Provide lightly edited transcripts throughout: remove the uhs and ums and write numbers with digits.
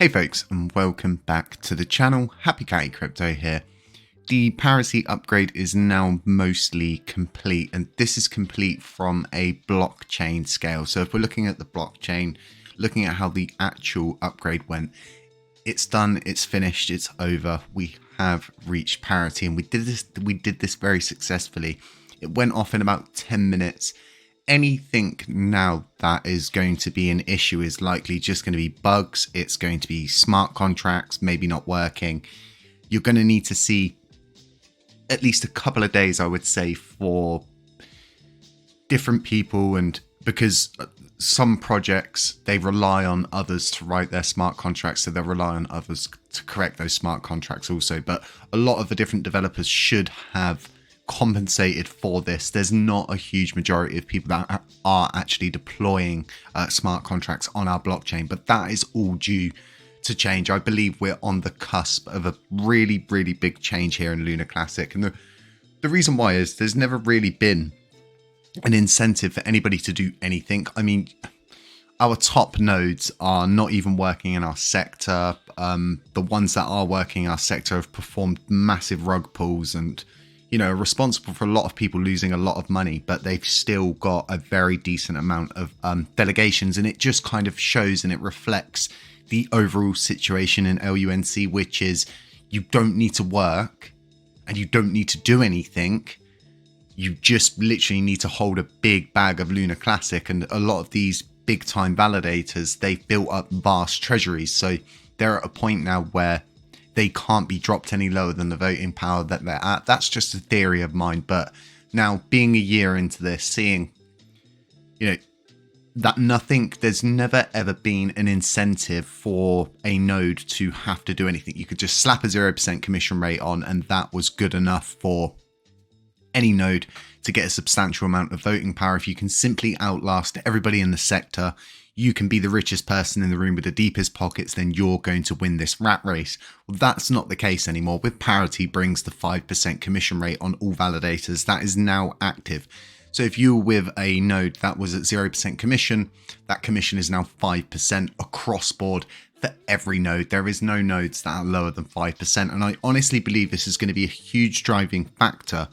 Hey folks, and welcome back to the channel. HappyCattyCrypto here. The Parity upgrade is now mostly complete, and this is complete from a blockchain scale. So if we're looking at the blockchain, looking at how the actual upgrade went, it's done, it's finished, it's over. We have reached parity, and we did this very successfully. It went off in about 10 minutes. Anything now that is going to be an issue is likely just going to be bugs. It's going to be smart contracts maybe not working. You're going to need to see at least a couple of days, I would say, for different people, and because some projects, they rely on others to write their smart contracts, so they'll rely on others to correct those smart contracts also. But a lot of the different developers should have compensated for this. There's not a huge majority of people that are actually deploying smart contracts on our blockchain, but that is all due to change. I believe we're on the cusp of a really big change here in Lunar Classic, and the reason why is there's never really been an incentive for anybody to do anything. I mean, our top nodes are not even working in our sector. The ones that are working in our sector have performed massive rug pulls and, you know, responsible for a lot of people losing a lot of money, but they've still got a very decent amount of delegations, and it just kind of shows and it reflects the overall situation in LUNC, which is you don't need to work and you don't need to do anything. You just literally need to hold a big bag of Lunar Classic, and a lot of these big time validators, they've built up vast treasuries, so they're at a point now where they can't be dropped any lower than the voting power that they're at. That's just a theory of mine. But now, being a year into this, seeing, you know, that there's never ever been an incentive for a node to have to do anything. You could just slap a 0% commission rate on, and that was good enough for any node to get a substantial amount of voting power. If you can simply outlast everybody in the sector, you can be the richest person in the room with the deepest pockets, then you're going to win this rat race. Well, that's not the case anymore. With Parity brings the 5% commission rate on all validators. That is now active. So if you were with a node that was at 0% commission, that commission is now 5% across board for every node. There is no nodes that are lower than 5%. And I honestly believe this is going to be a huge driving factor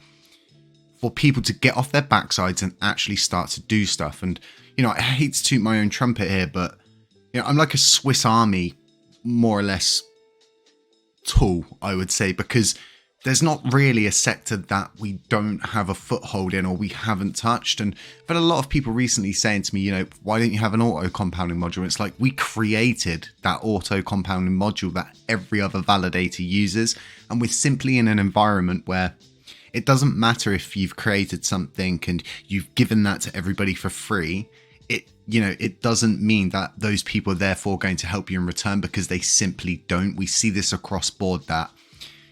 for people to get off their backsides and actually start to do stuff. And, you know, I hate to toot my own trumpet here, but, you know, I'm like a Swiss Army, more or less, tool, I would say, because there's not really a sector that we don't have a foothold in or we haven't touched. And I've had a lot of people recently saying to me, you know, why don't you have an auto compounding module? It's like, we created that auto compounding module that every other validator uses, and we're simply in an environment where it doesn't matter if you've created something and you've given that to everybody for free. It doesn't mean that those people are therefore going to help you in return, because they simply don't. We see this across board that,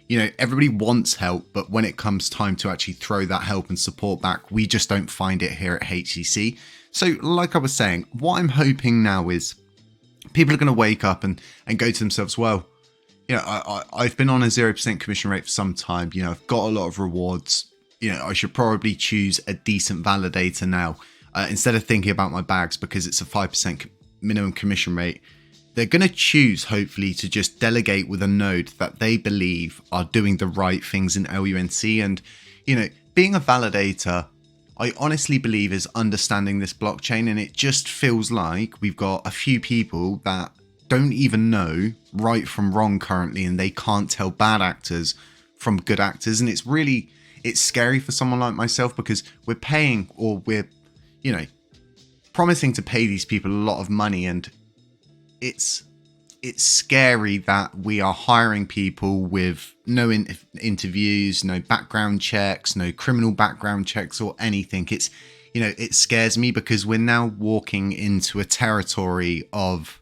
you know, everybody wants help, but when it comes time to actually throw that help and support back, we just don't find it here at HCC. So like I was saying, what I'm hoping now is people are going to wake up and go to themselves, well, you know, I've been on a 0% commission rate for some time. You know, I've got a lot of rewards. You know, I should probably choose a decent validator now instead of thinking about my bags, because it's a 5% minimum commission rate. They're going to choose, hopefully, to just delegate with a node that they believe are doing the right things in LUNC. And, you know, being a validator, I honestly believe, is understanding this blockchain. And it just feels like we've got a few people that don't even know right from wrong currently, and they can't tell bad actors from good actors. And it's scary for someone like myself, because we're paying, or we're, you know, promising to pay these people a lot of money, and it's scary that we are hiring people with no interviews, no background checks, no criminal background checks or anything. It's, you know, it scares me, because we're now walking into a territory of,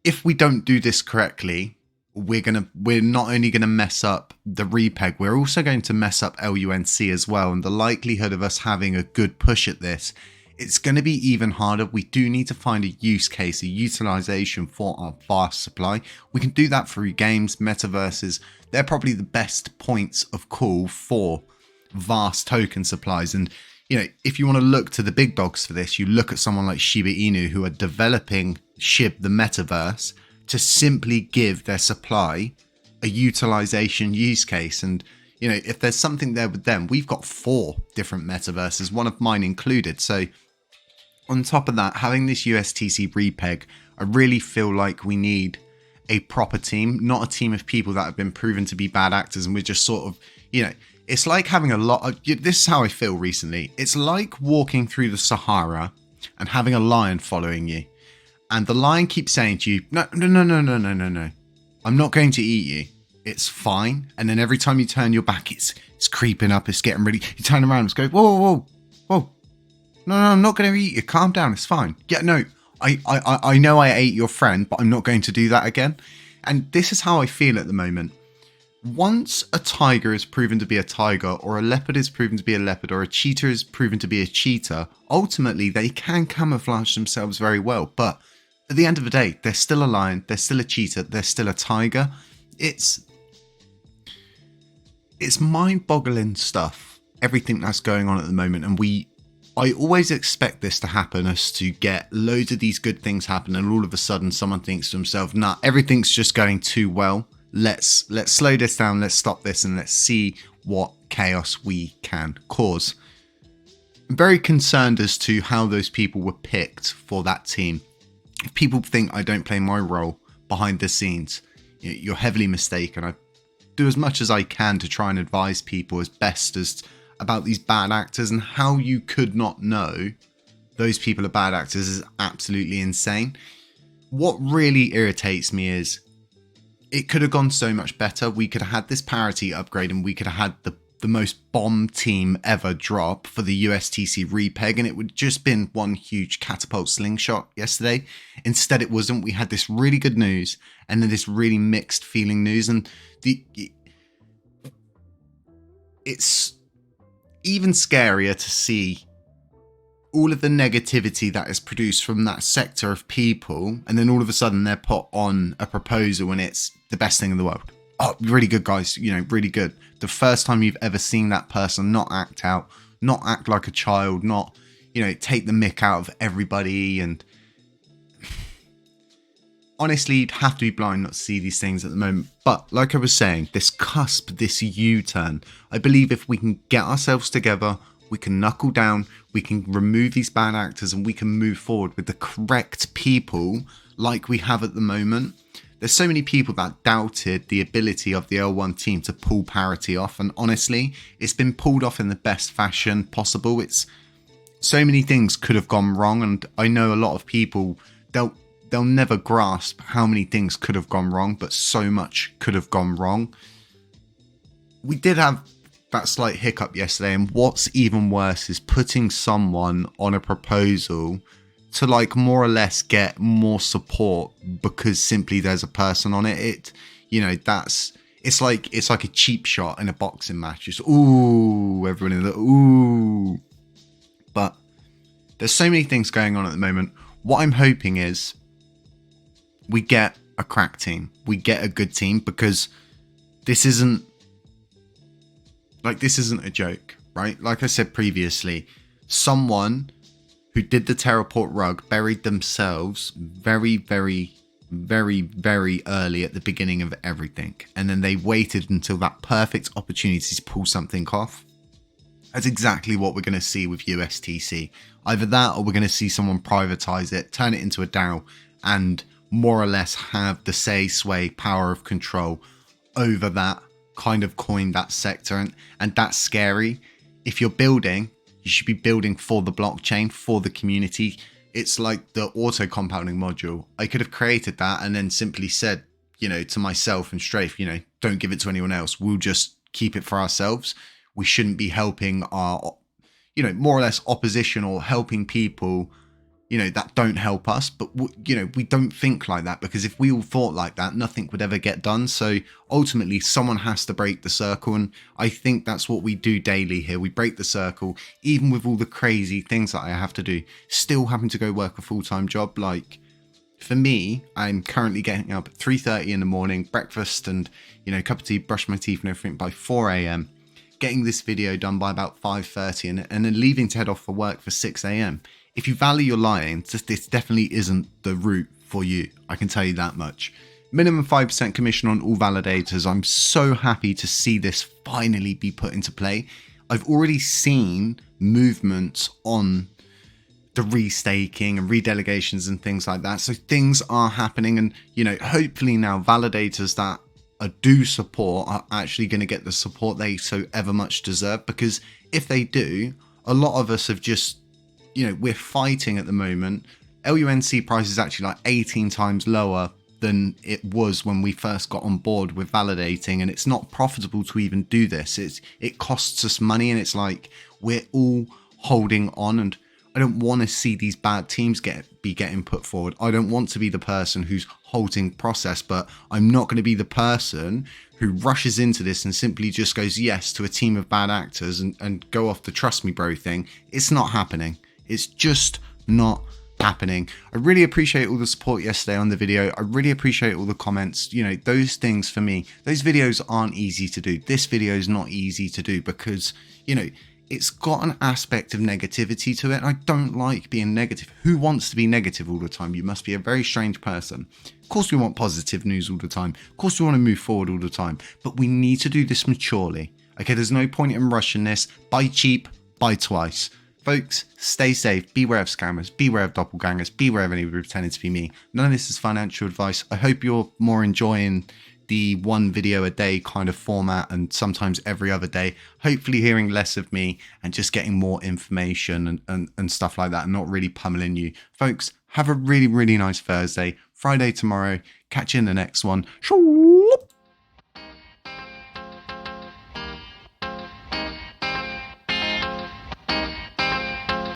if we don't do this correctly, we're not only going to mess up the repeg, we're also going to mess up LUNC as well. And the likelihood of us having a good push at this, it's going to be even harder. We do need to find a use case, a utilization for our vast supply. We can do that through games, metaverses. They're probably the best points of call for vast token supplies. And, you know, if you want to look to the big dogs for this, you look at someone like Shiba Inu, who are developing SHIB, the metaverse, to simply give their supply a utilization use case. And, you know, if there's something there with them, we've got 4 different metaverses, one of mine included. So on top of that, having this USTC repeg, I really feel like we need a proper team, not a team of people that have been proven to be bad actors. And we're just sort of, you know, it's like having a lot of, this is how I feel recently. It's like walking through the Sahara and having a lion following you. And the lion keeps saying to you, no, I'm not going to eat you. It's fine. And then every time you turn your back, it's creeping up. It's getting ready. You turn around and go, whoa. No, I'm not going to eat you. Calm down. It's fine. Yeah, no, I know I ate your friend, but I'm not going to do that again. And this is how I feel at the moment. Once a tiger is proven to be a tiger, or a leopard is proven to be a leopard, or a cheetah is proven to be a cheetah, ultimately they can camouflage themselves very well. But at the end of the day, they're still a lion, they're still a cheetah, they're still a tiger. It's mind-boggling stuff, everything that's going on at the moment. And I always expect this to happen, us to get loads of these good things happen, and all of a sudden someone thinks to himself, nah, everything's just going too well. Let's slow this down, let's stop this, and let's see what chaos we can cause. I'm very concerned as to how those people were picked for that team. If people think I don't play my role behind the scenes, you're heavily mistaken. I do as much as I can to try and advise people as best as about these bad actors, and how you could not know those people are bad actors is absolutely insane. What really irritates me is it could have gone so much better. We could have had this parity upgrade, and we could have had the most bomb team ever drop for the USTC repeg, and it would just been one huge catapult slingshot yesterday. Instead it wasn't. We had this really good news and then this really mixed feeling news, and it's even scarier to see all of the negativity that is produced from that sector of people, and then all of a sudden they're put on a proposal and it's the best thing in the world. Oh, really good, guys, you know, really good. The first time you've ever seen that person not act out, not act like a child, not, you know, take the mick out of everybody. And honestly, you'd have to be blind not to see these things at the moment. But like I was saying, this cusp, this U-turn, I believe if we can get ourselves together, we can knuckle down, we can remove these bad actors, and we can move forward with the correct people like we have at the moment. There's so many people that doubted the ability of the L1 team to pull Parity off, and honestly, it's been pulled off in the best fashion possible. It's so many things could have gone wrong, and I know a lot of people, they'll never grasp how many things could have gone wrong, but so much could have gone wrong. We did have that slight hiccup yesterday, and what's even worse is putting someone on a proposal to like more or less get more support because simply there's a person on it. It, you know, it's like a cheap shot in a boxing match. Just ooh, everyone in the ooh. But there's so many things going on at the moment. What I'm hoping is we get a crack team, we get a good team, because this isn't a joke, right? Like I said previously, someone who did the Terraport rug buried themselves very, very, very, very early at the beginning of everything. And then they waited until that perfect opportunity to pull something off. That's exactly what we're going to see with USTC. Either that, or we're going to see someone privatize it, turn it into a DAO, and more or less have the say, sway, power of control over that kind of coin, that sector. And that's scary. If you're building, you should be building for the blockchain, for the community. It's like the auto compounding module. I could have created that and then simply said, you know, to myself and Strafe, you know, don't give it to anyone else. We'll just keep it for ourselves. We shouldn't be helping our, you know, more or less opposition, or helping people, you know, that don't help us. But, you know, we don't think like that, because if we all thought like that, nothing would ever get done. So ultimately someone has to break the circle. And I think that's what we do daily here. We break the circle, even with all the crazy things that I have to do, still having to go work a full-time job. Like for me, I'm currently getting up at 3:30 in the morning, breakfast and, you know, cup of tea, brush my teeth and everything by 4 a.m. Getting this video done by about 5:30 and then leaving to head off for work for 6 a.m. If you value your lions, this definitely isn't the route for you. I can tell you that much. Minimum 5% commission on all validators. I'm so happy to see this finally be put into play. I've already seen movements on the restaking and redelegations and things like that. So things are happening, and hopefully now validators that do support are actually going to get the support they so ever much deserve, because if they do, a lot of us have just, we're fighting at the moment. LUNC price is actually like 18 times lower than it was when we first got on board with validating, and it's not profitable to even do this. It costs us money, and it's like we're all holding on, and I don't want to see these bad teams be getting put forward. I don't want to be the person who's halting process, but I'm not going to be the person who rushes into this and simply just goes yes to a team of bad actors and go off the trust me bro thing. It's not happening. It's just not happening. I really appreciate all the support yesterday on the video. I really appreciate all the comments. Those things for me, those videos aren't easy to do. This video is not easy to do because, it's got an aspect of negativity to it. I don't like being negative. Who wants to be negative all the time? You must be a very strange person. Of course we want positive news all the time. Of course we want to move forward all the time. But we need to do this maturely. Okay, there's no point in rushing this. Buy cheap, buy twice. Folks, stay safe. Beware of scammers. Beware of doppelgangers. Beware of anybody pretending to be me. None of this is financial advice. I hope you're more enjoying the one video a day kind of format, and sometimes every other day, hopefully hearing less of me and just getting more information and stuff like that, and not really pummeling you. Folks, have a really, really nice Thursday. Friday tomorrow. Catch you in the next one.